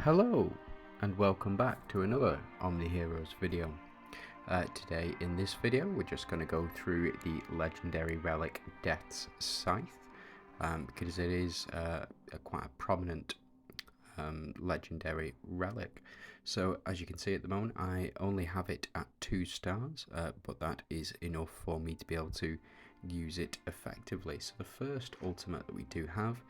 Hello and welcome back to another OMNIHEROES video. Today in this video we're just going to go through the legendary relic Death's Scythe because it is quite a prominent legendary relic. So as you can see at the moment I only have it at 2 stars, but that is enough for me to be able to use it effectively. So the first ultimate that we do have,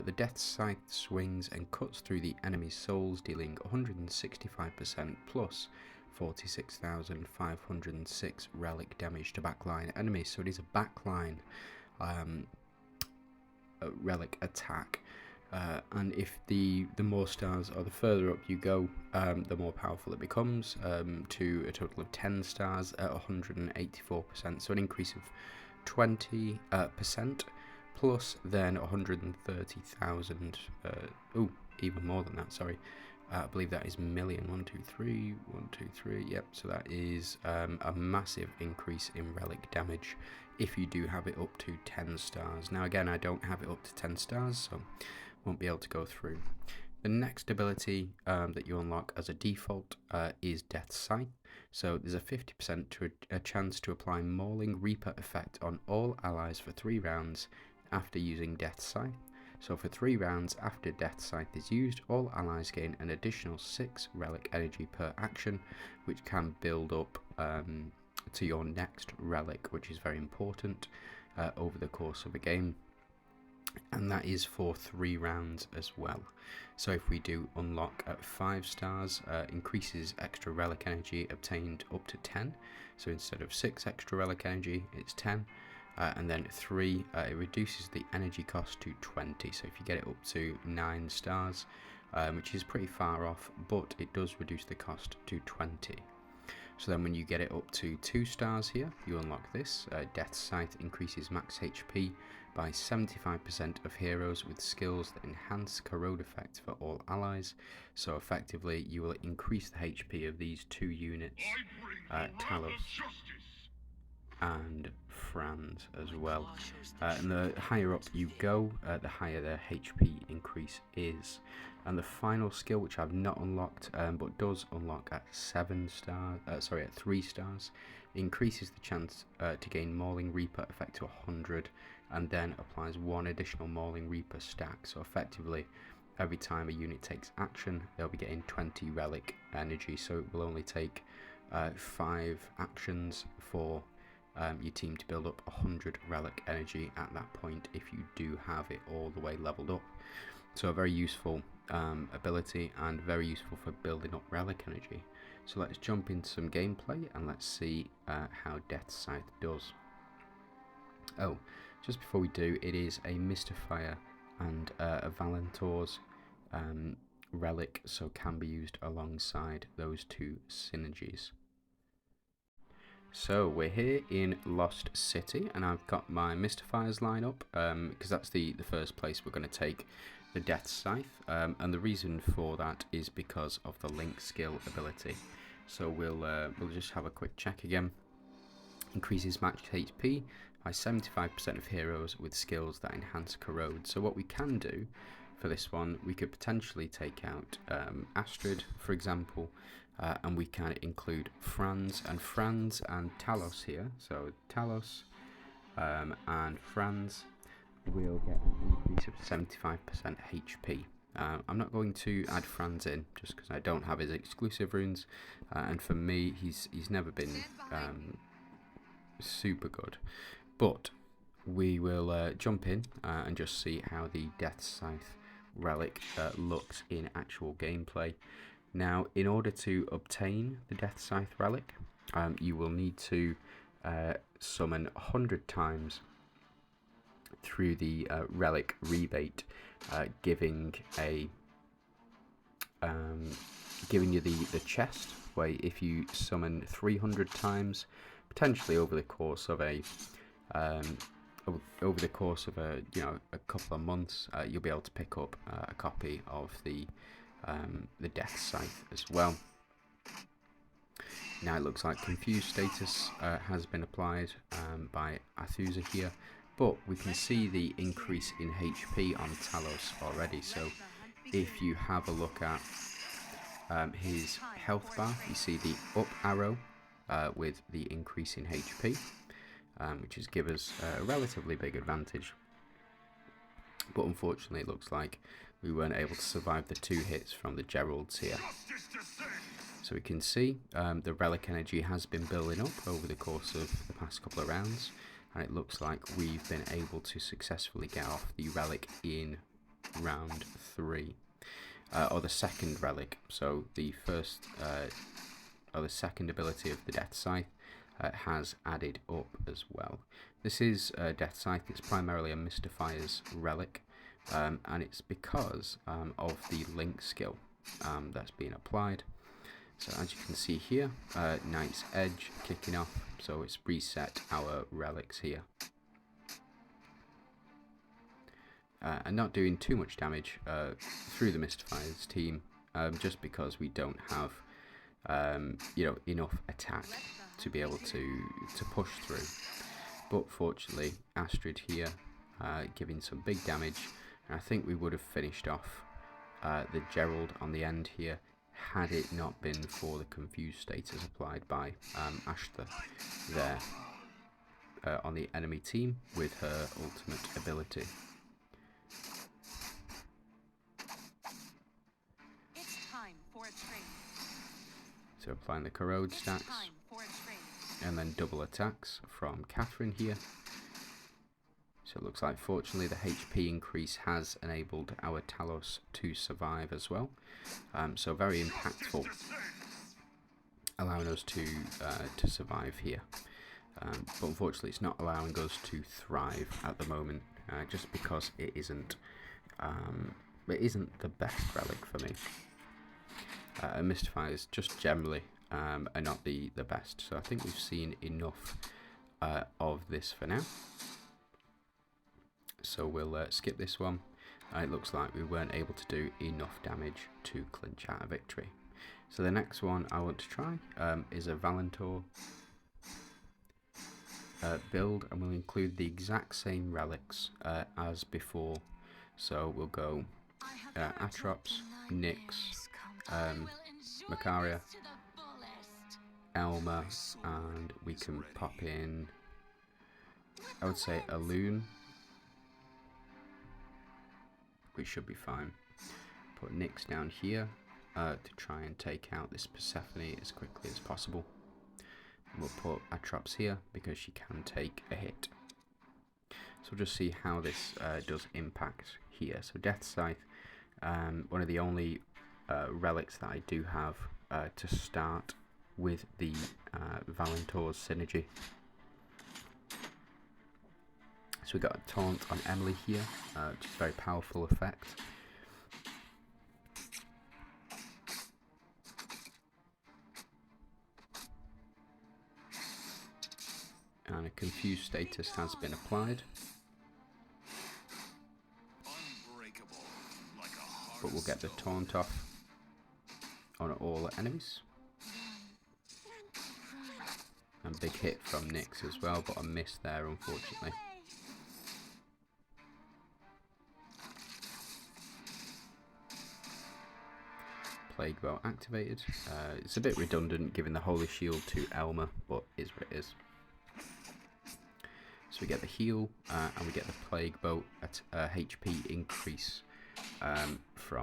the Death Scythe swings and cuts through the enemy's souls, dealing 165% plus 46,506 relic damage to backline enemies. So it is a backline relic attack, and if the more stars or the further up you go, the more powerful it becomes, to a total of 10 stars at 184%. So an increase of 20%. Plus then 130,000, even more than that, sorry. I believe that is million. 1, 2, 3, 1, 2, 3, yep, so that is a massive increase in relic damage if you do have it up to 10 stars. Now again, I don't have it up to 10 stars, so won't be able to go through. The next ability that you unlock as a default is Death Scythe. So there's a 50% chance to apply Mauling Reaper effect on all allies for 3 rounds after using Death Scythe. So for 3 rounds after Death Scythe is used, all allies gain an additional 6 relic energy per action, which can build up to your next relic, which is very important over the course of a game. And that is for 3 rounds as well. So if we do unlock at 5 stars, increases extra relic energy obtained up to 10. So instead of 6 extra relic energy, it's 10. And then 3, it reduces the energy cost to 20. So if you get it up to 9 stars, which is pretty far off, but it does reduce the cost to 20. So then when you get it up to 2 stars here, you unlock this. Death Scythe increases max HP by 75% of heroes with skills that enhance corrode effects for all allies. So effectively you will increase the HP of these 2 units, Talos and Franz as well. And the higher up you go, the higher the HP increase is. And the final skill, which I've not unlocked, but does unlock at 3 stars, increases the chance to gain Mauling Reaper effect to 100, and then applies 1 additional Mauling Reaper stack. So effectively, every time a unit takes action, they'll be getting 20 relic energy. So it will only take 5 actions for your team to build up 100 relic energy at that point if you do have it all the way leveled up. So a very useful ability and very useful for building up relic energy. So let's jump into some gameplay and let's see how Death Scythe does. Oh, just before we do, it is a Mystifier and a Valentor's relic, so can be used alongside those 2 synergies. So we're here in Lost City, and I've got my Mystifiers line up because that's the first place we're going to take the Death Scythe, and the reason for that is because of the Link skill ability. So we'll just have a quick check again. Increases max HP by 75% of heroes with skills that enhance corrode. So what we can do for this one, we could potentially take out Astrid, for example, and we can include Franz and Talos here. So Talos and Franz will get an increase of 75% HP. I'm not going to add Franz in just because I don't have his exclusive runes, and for me he's never been super good. But we will jump in and just see how the Death Scythe relic looks in actual gameplay. Now, in order to obtain the Death Scythe relic, you will need to summon 100 times through the relic rebate, giving you the chest, where if you summon 300 times, potentially over the course of a a couple of months, you'll be able to pick up a copy of the Death Scythe as well. Now it looks like confused status has been applied by Athusa here, but we can see the increase in HP on Talos already. So if you have a look at his health bar, you see the up arrow with the increase in HP, which is give us a relatively big advantage. But unfortunately, it looks like we weren't able to survive the 2 hits from the Geralds here. So we can see the relic energy has been building up over the course of the past couple of rounds, and it looks like we've been able to successfully get off the relic in round 3, or the second relic. So the first, or the second ability of the Death Scythe has added up as well. This is Death Scythe. It's primarily a Mystifier's relic, and it's because of the link skill that's being applied. So as you can see here, Knight's Edge kicking off, so it's reset our relics here. And not doing too much damage through the Mystifier's team, just because we don't have you know, enough attack to be able to push through. But fortunately, Astrid here giving some big damage, and I think we would have finished off the Gerald on the end here had it not been for the confused status applied by Ashta there on the enemy team with her ultimate ability. It's time for a trade. So applying the corrode stacks, and then double attacks from Catherine here. So it looks like fortunately the HP increase has enabled our Talos to survive as well. So very impactful, allowing us to survive here. But unfortunately it's not allowing us to thrive at the moment, just because it isn't the best relic for me. Mystifiers just generally are not the best, so I think we've seen enough of this for now. So we'll skip this one. It looks like we weren't able to do enough damage to clinch out a victory. So the next one I want to try is a Valentor build, and we'll include the exact same relics as before. So we'll go Atrops, Nyx, Macaria, Elma, and we can pop in, I would say, a Loon, which should be fine. Put Nyx down here to try and take out this Persephone as quickly as possible. And we'll put Atrops here because she can take a hit. So we'll just see how this does impact here. So Death Scythe, one of the only relics that I do have to start with the Valentor's synergy. So we got a taunt on Emily here, which is a very powerful effect. And a confused status has been applied. But we'll get the taunt off on all enemies. And big hit from Nyx as well, but a miss there unfortunately. Plague Bow activated. It's a bit redundant giving the Holy Shield to Elma, but is what it is. So we get the heal, and we get the Plague Bow at HP increase for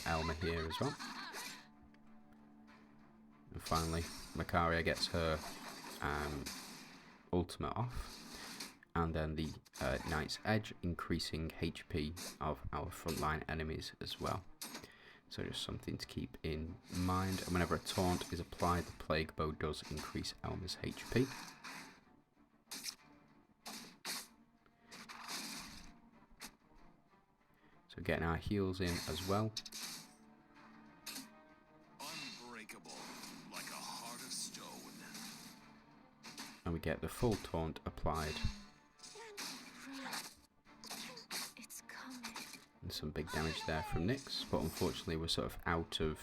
Elma here as well. And finally, Macaria gets her ultimate off, and then the Knight's Edge increasing HP of our frontline enemies as well. So just something to keep in mind. And whenever a taunt is applied, the Plague Bow does increase Elma's HP. So getting our heals in as well. Like a heart of stone. And we get the full taunt applied. And some big damage there from Nyx, but unfortunately we're sort of out of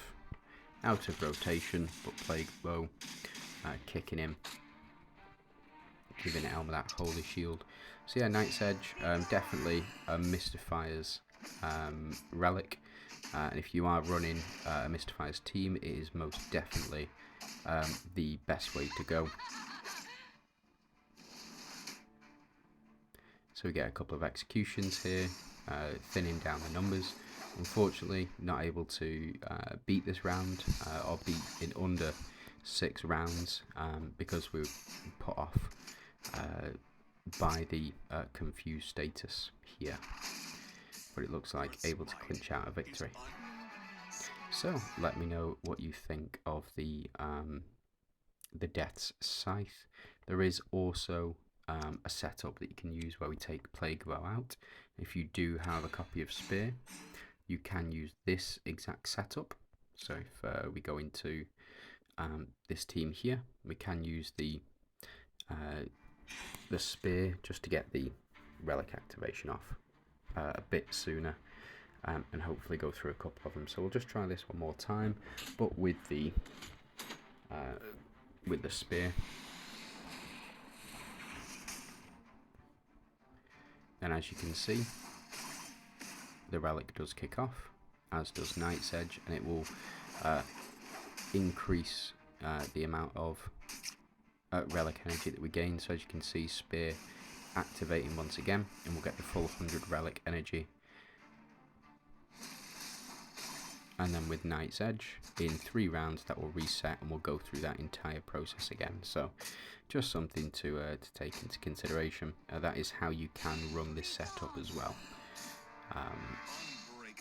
rotation. But Plague Bow kicking in, giving Elma that Holy Shield. So yeah, Knight's Edge, definitely a Mystifier's Relic. And if you are running a Mystifier's team, it is most definitely the best way to go. So we get a couple of executions here, thinning down the numbers. Unfortunately, not able to beat this round or beat in under 6 rounds because we were put off by the confused status here. But it looks like able to clinch out a victory. So let me know what you think of the Death's Scythe. There is also a setup that you can use where we take Plague Bow out. If you do have a copy of Spear, you can use this exact setup. So if we go into this team here, we can use the Spear just to get the Relic activation off a bit sooner, and hopefully go through a couple of them. So we'll just try this one more time, but with the Spear. And as you can see, the Relic does kick off, as does Knight's Edge, and it will increase the amount of Relic energy that we gain. So as you can see, Spear activating once again, and we'll get the full 100 Relic energy. And then with Knight's Edge, in 3 rounds that will reset, and we'll go through that entire process again. So just something to take into consideration. That is how you can run this setup as well.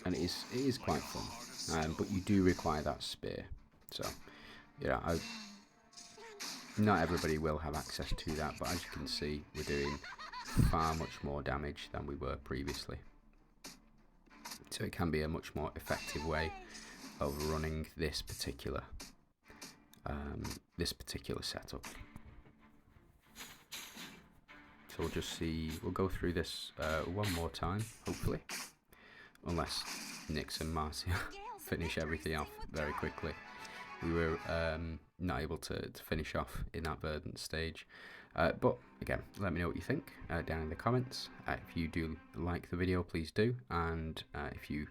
And it is quite fun, but you do require that Spear. So yeah, not everybody will have access to that, but as you can see, we're doing far much more damage than we were previously. So it can be a much more effective way of running this particular setup. So we'll just see. We'll go through this one more time, hopefully, unless Nyx and Marcia finish everything off very quickly. We were not able to finish off in that verdant stage. But again, let me know what you think down in the comments. If you do like the video, please do. And if you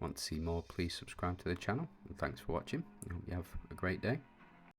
want to see more, please subscribe to the channel. And thanks for watching. I hope you have a great day.